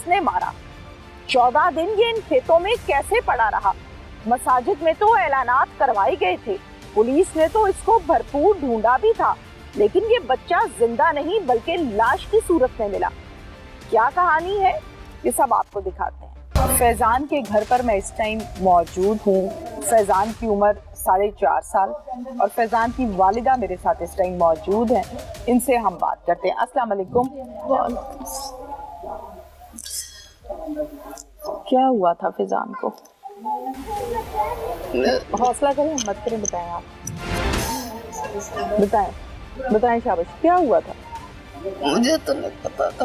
किसने मारा? 14 दिन ये इन खेतों में कैसे पड़ा रहा? मसाजिद में तो ऐलानात करवाए गए थे, पुलिस ने तो इसको भरपूर ढूंढा भी था, लेकिन ये बच्चा जिंदा नहीं बल्कि लाश की सूरत में मिला। क्या कहानी है, ये सब आपको दिखाते हैं। फैजान के घर पर मैं इस टाइम मौजूद हूँ। फैजान की उम्र 4.5 साल और फैजान की वालिदा मेरे साथ इस टाइम मौजूद हैं। इनसे हम बात करते हैं। अस्सलाम वालेकुम। क्या हुआ था फैजान को? हौसला करें, हिम्मत करें, बताएं आप, बताएं शाबाश, क्या हुआ था? मुझे तो नहीं पता था,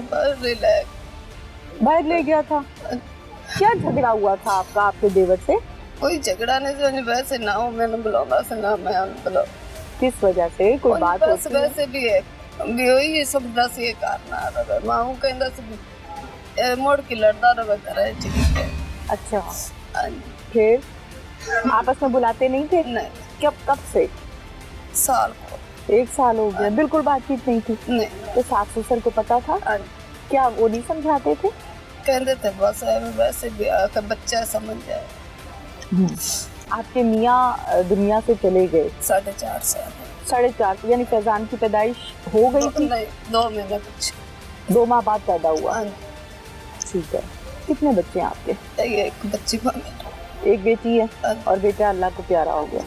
बाहर ले गया था। क्या झगड़ा हुआ था आपका आपके देवर से? कोई झगड़ा नहीं से, वैसे ना हो मैंने बुलाना से ना मैं बुलाओ। किस वजह से? कोई बात होती है? वैसे भी है भी हुई ये सब दस ये कारण आ रहा है। मां कहंदा से मोड़ की लड़दा रहे करे ठीक है। अच्छा, फिर आपस में बुलाते नहीं थे? नहीं। कब से? साल को 1 साल हो गया, बिल्कुल बातचीत नहीं थी? नहीं। तो सास ससुर को पता था? क्या वो नहीं समझाते थे? कहते थे बस वैसे भी बच्चा समझ जाए। आपके मियाँ दुनिया से चले गए 4.5 साल। 4.5, यानी फैजान की पैदाइश हो गई थी? नहीं, 2 महीने कुछ 2 माह बाद पैदा हुआ। ठीक है। कितने बच्चे हैं आपके? एक बच्ची, एक बेटी है और बेटा अल्लाह को प्यारा हो गया।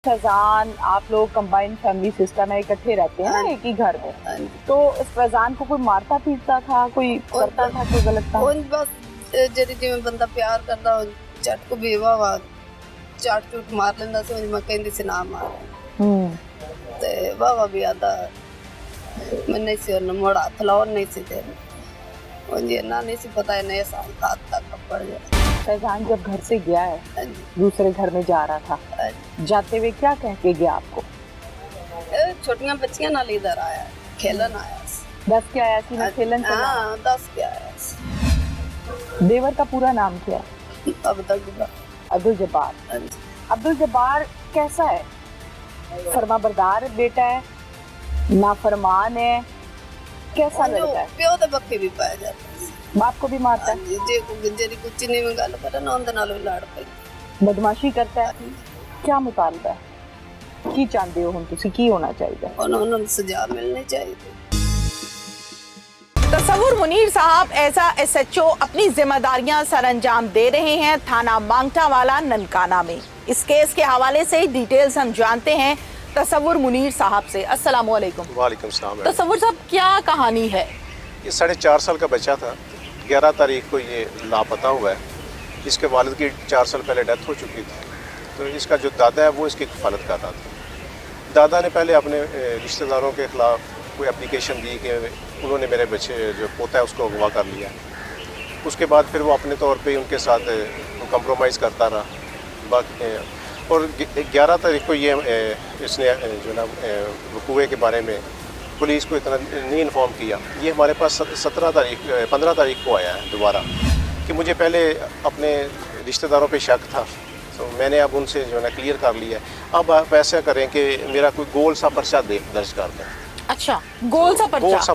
फैजान आप लोग कंबाइंड फैमिली सिस्टम है, इकट्ठे रहते हैं ना एक ही घर में। तो इस फैजान को कोई मारता पीटता था, कोई करता था, कोई गलत था? बस जरी जिवें बंदा प्यार करदा हो झट को बेवा वा चाट चूट मार लेंदा से मैं कहंदी से ना मार ते वावा भी आदा मैं नहीं से न मोड़ हाथ लाओ नहीं से दे मुझे ना नहीं से पता है नए साल का तक पड़ गया। फैजान जब घर से गया है, दूसरे घर में जा रहा था, जाते हुए क्या कह के गया आपको? छोटियां बच्चियां नाल इधर आया, खेलन आया। 10 के आया थी ना खेलन? हां 10 के आया। देवर का पूरा नाम क्या है? अब्दुल जब्बार। अब्दुल जब्बार कैसा है? फरमाबरदार बेटा है, नाफरमान है, कैसा लड़का है? प्यो ते बक्के भी पाया जाता है। बाप को भी मारता है? जे को गुंजरी कुछ नहीं में गल करे ना उनदे नाल लड़ पई, बदमाशी करता है। क्या मुतालबा है, की चाहते हो हुन तुसी, की होना चाहिए? उन्होंने सजा मिलनी चाहिए। तसव्वुर मुनीर साहब ऐसा SHO अपनी जिम्मेदारियां सरअंजाम दे रहे हैं थाना मांगटावाला ननकाना में। इस केस के हवाले से डिटेल्स हम जानते हैं तसव्वुर मुनीर साहब से। अस्सलाम वालेकुम। वालेकुम सलाम। तसव्वुर साहब, क्या कहानी है? ये 4.5 साल का बच्चा था। 11 तारीख को ये लापता हुआ है। इसके वालिद की 4 साल पहले डेथ हो चुकी थी, तो इसका जो दादा है वो इसकी कफालत कर रहा था। दादा ने पहले अपने रिश्तेदारों के ख़िलाफ़ कोई एप्लीकेशन दी कि उन्होंने मेरे बच्चे जो पोता है उसको अगवा कर लिया। उसके बाद फिर वो अपने तौर पे उनके साथ कंप्रोमाइज़ करता रहा। बाकी और 11 तारीख को ये इसने जो ना वकूए के बारे में पुलिस को इतना नहीं इन्फॉर्म किया। ये हमारे पास 15 तारीख को आया है दोबारा कि मुझे पहले अपने रिश्तेदारों पे शक था, तो मैंने अब उनसे जो है ना क्लियर कर लिया है। अब आप ऐसा करें कि मेरा कोई गोल सा पर्चा दर्ज कर दें। अच्छा, गोल सा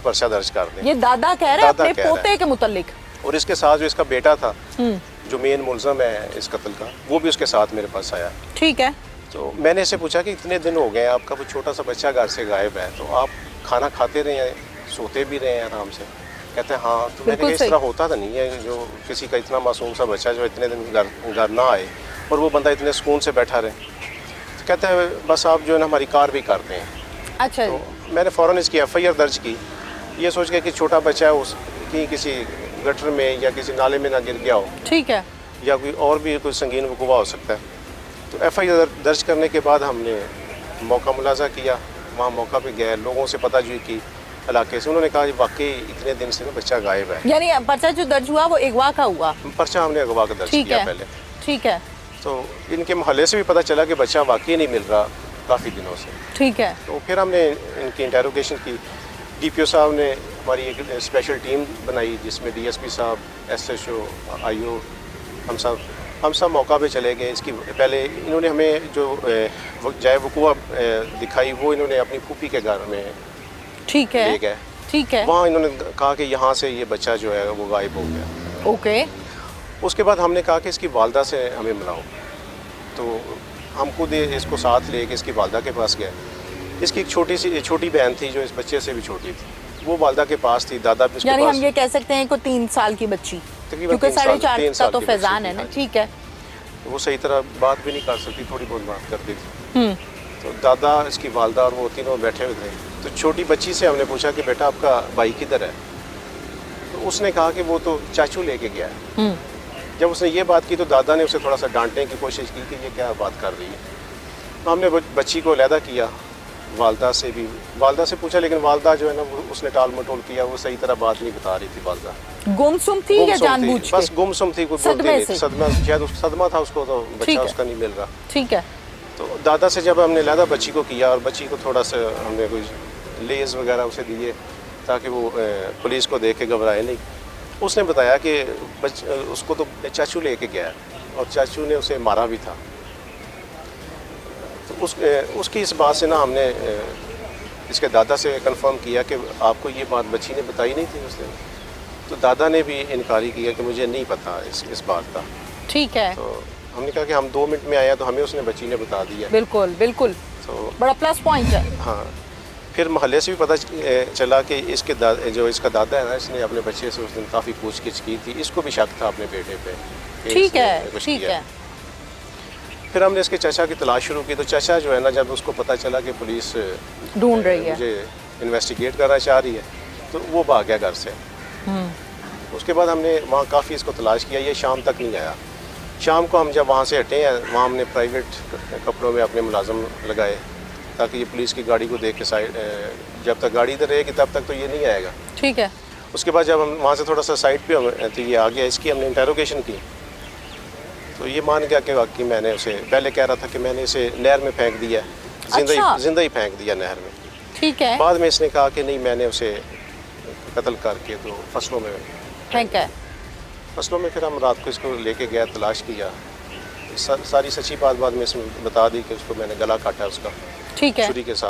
पर्चा दर्ज कर दें। ये दादा कह रहे हैं अपने पोते के मुतालिक। और इसके साथ जो इसका बेटा था जो मेन मुलज़म है इस कत्ल का, वो भी उसके साथ मेरे पास आया। ठीक है। तो मैंने इससे पूछा कि इतने दिन हो गए आपका वो छोटा सा बच्चा घर से गायब है, तो आप खाना खाते रहे हैं, सोते भी रहे हैं आराम से। कहते हैं हाँ। तो मैंने बिल्कुल कहा इस सही। तरह होता तो नहीं है, जो किसी का इतना मासूम सा बच्चा जो इतने दिन घर ना आए और वो बंदा इतने सुकून से बैठा रहे। तो कहते हैं बस आप जो है ना हमारी कार भी करते हैं। अच्छा तो जी। मैंने फ़ौरन इसकी FIR दर्ज की, ये सोच के कि छोटा बच्चा है उसकी किसी गटर में या किसी नाले में ना गिर गया हो, ठीक है। या कोई और भी कोई संगीन वक़ूआ हो सकता है। तो FIR दर्ज करने के बाद हमने मौका मुलाजा किया, वहाँ मौका पे गए, लोगों से पता जुई की इलाके से। उन्होंने कहा कि वाकई इतने दिन से ना बच्चा गायब है। यानी पर्चा जो दर्ज हुआ वो अगवा का हुआ। पर्चा हमने अगवा का दर्ज ठीक किया है। पहले। ठीक है। तो इनके मोहल्ले से भी पता चला कि बच्चा वाकई नहीं मिल रहा काफ़ी दिनों से। ठीक है। तो फिर हमने इनकी इंटेरोगेशन की। DPO साहब ने हमारी एक स्पेशल टीम बनाई जिसमें DSP साहब, SHO, IO, हम सब मौका पे चले गए। इसकी पहले इन्होंने हमें जो जाए वकूआ दिखाई, वो इन्होंने अपनी फूफी के घर में ठीक है। ले गए। ठीक है। वहाँ इन्होंने कहा कि यहाँ से ये बच्चा जो है वो गायब हो गया। ओके। उसके बाद हमने कहा कि इसकी वालदा से हमें मिलाओ। तो हम खुद इसको साथ ले के इसकी वालदा के पास गए। इसकी एक छोटी बहन थी जो इस बच्चे से भी छोटी थी, वो वालदा के पास थी। दादा भी उसके यानी पास। हम ये कह सकते हैं को 3 साल की बच्ची, तकरीबन क्योंकि 4.5 3 का साल तो की फैजान बच्ची है ना। थी। ठीक है। वो सही तरह बात भी नहीं कर सकती, थोड़ी बहुत बात करती थी। हम्म। तो दादा, इसकी वालदा और वो तीनों बैठे हुए थे। तो छोटी बच्ची से हमने पूछा कि बेटा आपका भाई किधर है? तो उसने कहा कि वो तो चाचू लेके गया है। जब उसने ये बात की तो दादा ने उसे थोड़ा सा डांटने की कोशिश की कि ये क्या बात कर रही है। तो हमने बच्ची को अलहदा किया, वालदा से पूछा, लेकिन वालदा जो है ना वो उसने टाल मटोल किया, वो सही तरह बात नहीं बता रही थी। वालदा गुमसुम थी या जानबूझ के? बस गुमसुम थी, कोई बोलती नहीं थी। सदमे सदमा था उसको, तो ठीक बच्चा है। उसका नहीं मिल रहा। ठीक है। तो दादा से जब हमने अलहदा बच्ची को किया और बच्ची को थोड़ा सा हमने कोई लेज़ वगैरह उसे दिए ताकि वो पुलिस को देख के घबराए नहीं। उसने बताया कि उसको तो चाचू लेके गया है और चाचू ने उसे मारा भी था। तो उसकी इस बात से ना हमने इसके दादा से कंफर्म किया कि आपको ये बात बच्ची ने बताई नहीं थी उसने। तो दादा ने भी इनकारी किया कि मुझे नहीं पता इस बात का। ठीक है। तो हमने कहा कि हम 2 मिनट में आए तो हमें उसने बच्ची ने बता दिया। बिल्कुल बिल्कुल, तो बड़ा प्लस पॉइंट है। हाँ, फिर मोहल्ले से भी पता चला कि जो इसका दादा है ना, इसने अपने बच्चे से उस दिन काफ़ी पूछगिछ की थी। इसको भी शक था अपने बेटे पे कि ठीक इसने है। कुछ ठीक किया। है। फिर हमने इसके चाचा की तलाश शुरू की। तो चाचा जो है ना, जब उसको पता चला कि पुलिस ढूंढ रही है। मुझे इन्वेस्टिगेट करना चाह रही है, तो वो भाग गया घर से। उसके बाद हमने वहाँ काफ़ी इसको तलाश किया, ये शाम तक नहीं आया। शाम को हम जब वहाँ से हटे हैं, वहाँ हमने प्राइवेट कपड़ों में अपने मुलाजम लगाए ताकि ये पुलिस की गाड़ी को देख के साइड, जब तक गाड़ी इधर रहेगी तब तक तो ये नहीं आएगा। ठीक है। उसके बाद जब हम वहाँ से थोड़ा सा साइड पे तो ये आ गया, इसकी हमने इंटेरोगेशन की। तो ये मान गया कि वाकई मैंने उसे, पहले कह रहा था कि मैंने इसे नहर में फेंक दिया, जिंदा ही फेंक दिया नहर में। ठीक है। बाद में इसने कहा कि नहीं, मैंने उसे कत्ल करके तो फसलों में फेंका है। फसलों में। फिर हम रात को इसको लेके गए, तलाश किया। सारी सच्ची बात बाद में इसमें बता दी कि उसको मैंने गला काटा उसका ठीक है। छुरी के साथ।